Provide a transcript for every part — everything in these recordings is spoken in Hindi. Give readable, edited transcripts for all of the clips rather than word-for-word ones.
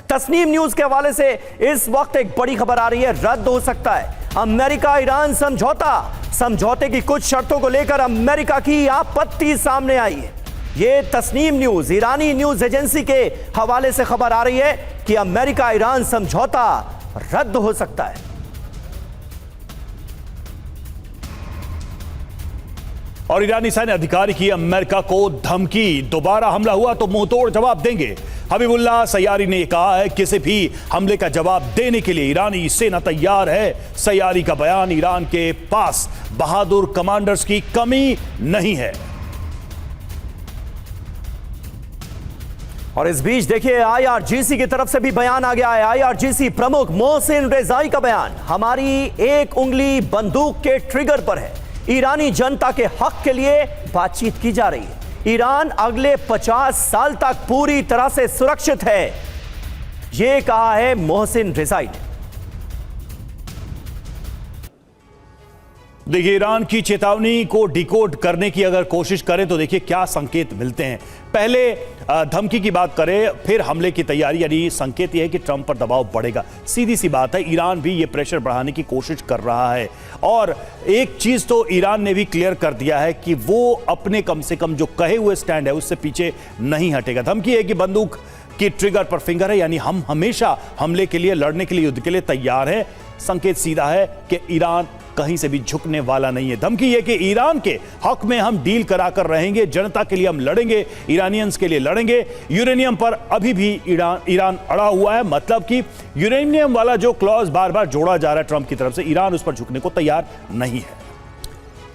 तस्नीम न्यूज के हवाले से इस वक्त एक बड़ी खबर आ रही है, रद्द हो सकता है अमेरिका ईरान समझौता। समझौते की कुछ शर्तों को लेकर अमेरिका की आपत्ति सामने आई है। ये तस्नीम न्यूज, ईरानी न्यूज एजेंसी के हवाले से खबर आ रही है कि अमेरिका ईरान समझौता रद्द हो सकता है। और ईरानी सैन्य अधिकारी की अमेरिका को धमकी, दोबारा हमला हुआ तो मुंहतोड़ जवाब देंगे। हबीबुल्लाह सैयारी ने कहा है किसी भी हमले का जवाब देने के लिए ईरानी सेना तैयार है। सैयारी का बयान, ईरान के पास बहादुर कमांडर्स की कमी नहीं है। और इस बीच देखिए IRGC की तरफ से भी बयान आ गया है। IRGC प्रमुख मोहसिन रेजाई का बयान, हमारी एक उंगली बंदूक के ट्रिगर पर है। ईरानी जनता के हक के लिए बातचीत की जा रही है। ईरान अगले 50 साल तक पूरी तरह से सुरक्षित है, यह कहा है मोहसिन रेजाई ने। देखिए, ईरान की चेतावनी को डिकोड करने की अगर कोशिश करें तो देखिए क्या संकेत मिलते हैं। पहले धमकी की बात करें, फिर हमले की तैयारी, यानी संकेत यह है कि ट्रंप पर दबाव बढ़ेगा। सीधी सी बात है, ईरान भी ये प्रेशर बढ़ाने की कोशिश कर रहा है। और एक चीज तो ईरान ने भी क्लियर कर दिया है कि वो अपने कम से कम जो कहे हुए स्टैंड है उससे पीछे नहीं हटेगा। धमकी है कि बंदूक की ट्रिगर पर फिंगर है, यानी हम हमेशा हमले के लिए, लड़ने के लिए, युद्ध के लिए तैयार है। संकेत सीधा है कि ईरान कहीं से भी झुकने वाला नहीं है। धमकी यह कि ईरान के हक में हम डील कराकर रहेंगे, जनता के लिए हम लड़ेंगे, ईरानियंस के लिए लड़ेंगे। यूरेनियम पर अभी भी ईरान अड़ा हुआ है, मतलब कि यूरेनियम वाला जो क्लॉज बार बार जोड़ा जा रहा है ट्रंप की तरफ से, ईरान उस पर झुकने को तैयार नहीं है।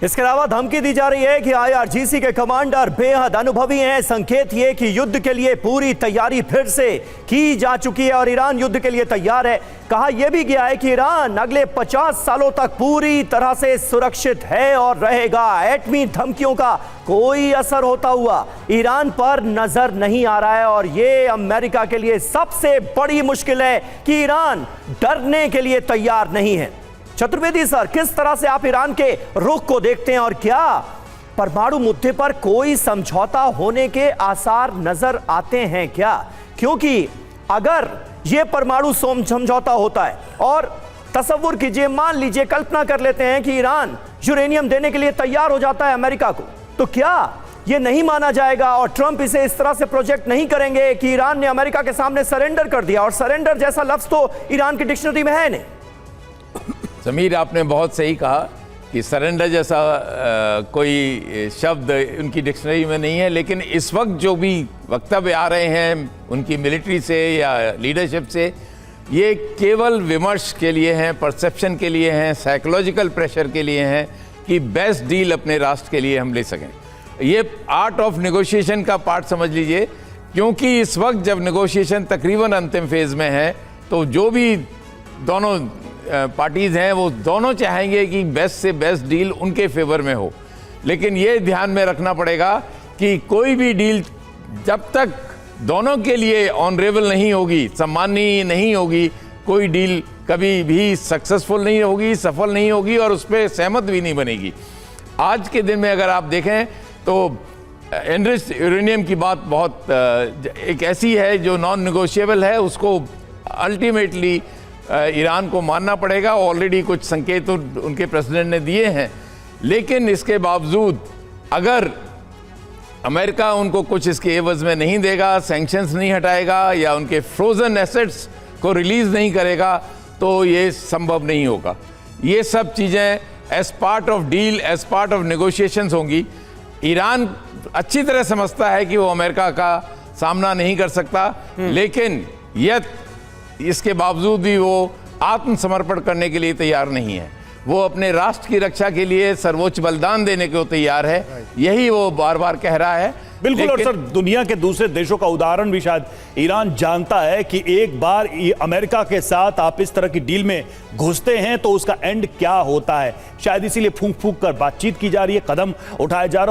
इसके अलावा धमकी दी जा रही है कि IRGC के कमांडर बेहद अनुभवी हैं। संकेत ये कि युद्ध के लिए पूरी तैयारी फिर से की जा चुकी है और ईरान युद्ध के लिए तैयार है। कहा यह भी गया है कि ईरान अगले 50 सालों तक पूरी तरह से सुरक्षित है और रहेगा। एटमी धमकियों का कोई असर होता हुआ ईरान पर नजर नहीं आ रहा है और यह अमेरिका के लिए सबसे बड़ी मुश्किल है कि ईरान डरने के लिए तैयार नहीं है। चतुर्वेदी सर, किस तरह से आप ईरान के रुख को देखते हैं और क्या परमाणु मुद्दे पर कोई समझौता होने के आसार नजर आते हैं क्या? क्योंकि अगर यह परमाणु समझौता होता है और तसव्वुर कीजिए, मान लीजिए, कल्पना कर लेते हैं कि ईरान यूरेनियम देने के लिए तैयार हो जाता है अमेरिका को, तो क्या यह नहीं माना जाएगा और ट्रंप इसे इस तरह से प्रोजेक्ट नहीं करेंगे कि ईरान ने अमेरिका के सामने सरेंडर कर दिया? और सरेंडर जैसा लफ्ज तो ईरान की डिक्शनरी में है नहीं। समीर, आपने बहुत सही कहा कि सरेंडर जैसा कोई शब्द उनकी डिक्शनरी में नहीं है, लेकिन इस वक्त जो भी वक्तव्य आ रहे हैं उनकी मिलिट्री से या लीडरशिप से, ये केवल विमर्श के लिए हैं, परसेप्शन के लिए हैं, साइकोलॉजिकल प्रेशर के लिए हैं कि बेस्ट डील अपने राष्ट्र के लिए हम ले सकें। ये आर्ट ऑफ नेगोशिएशन का पार्ट समझ लीजिए, क्योंकि इस वक्त जब नेगोशिएशन तकरीबन अंतिम फेज़ में है तो जो भी दोनों पार्टीज़ हैं वो दोनों चाहेंगे कि बेस्ट से बेस्ट डील उनके फेवर में हो। लेकिन ये ध्यान में रखना पड़ेगा कि कोई भी डील जब तक दोनों के लिए ऑनरेबल नहीं होगी, सम्माननीय नहीं होगी, कोई डील कभी भी सक्सेसफुल नहीं होगी, सफल नहीं होगी और उस पर सहमत भी नहीं बनेगी। आज के दिन में अगर आप देखें तो एनरिच्ड यूरेनियम की बात बहुत एक ऐसी है जो नॉन नेगोशिएबल है, उसको अल्टीमेटली ईरान को मानना पड़ेगा। ऑलरेडी कुछ संकेत उनके प्रेसिडेंट ने दिए हैं, लेकिन इसके बावजूद अगर अमेरिका उनको कुछ इसके एवज में नहीं देगा, सैंक्शंस नहीं हटाएगा या उनके फ्रोजन एसेट्स को रिलीज़ नहीं करेगा, तो ये संभव नहीं होगा। ये सब चीज़ें as part of deal, as part of negotiations होंगी। ईरान अच्छी तरह समझता है कि वो अमेरिका का सामना नहीं कर सकता, लेकिन यह इसके बावजूद भी वो आत्मसमर्पण करने के लिए तैयार नहीं है। वो अपने राष्ट्र की रक्षा के लिए सर्वोच्च बलिदान देने को तैयार है, यही वो बार बार कह रहा है। बिल्कुल। और सर, दुनिया के दूसरे देशों का उदाहरण भी शायद ईरान जानता है कि एक बार अमेरिका के साथ आप इस तरह की डील में घुसते हैं तो उसका एंड क्या होता है। शायद इसीलिए फूंक फूंक कर बातचीत की जा रही है, कदम उठाया जा रहा है।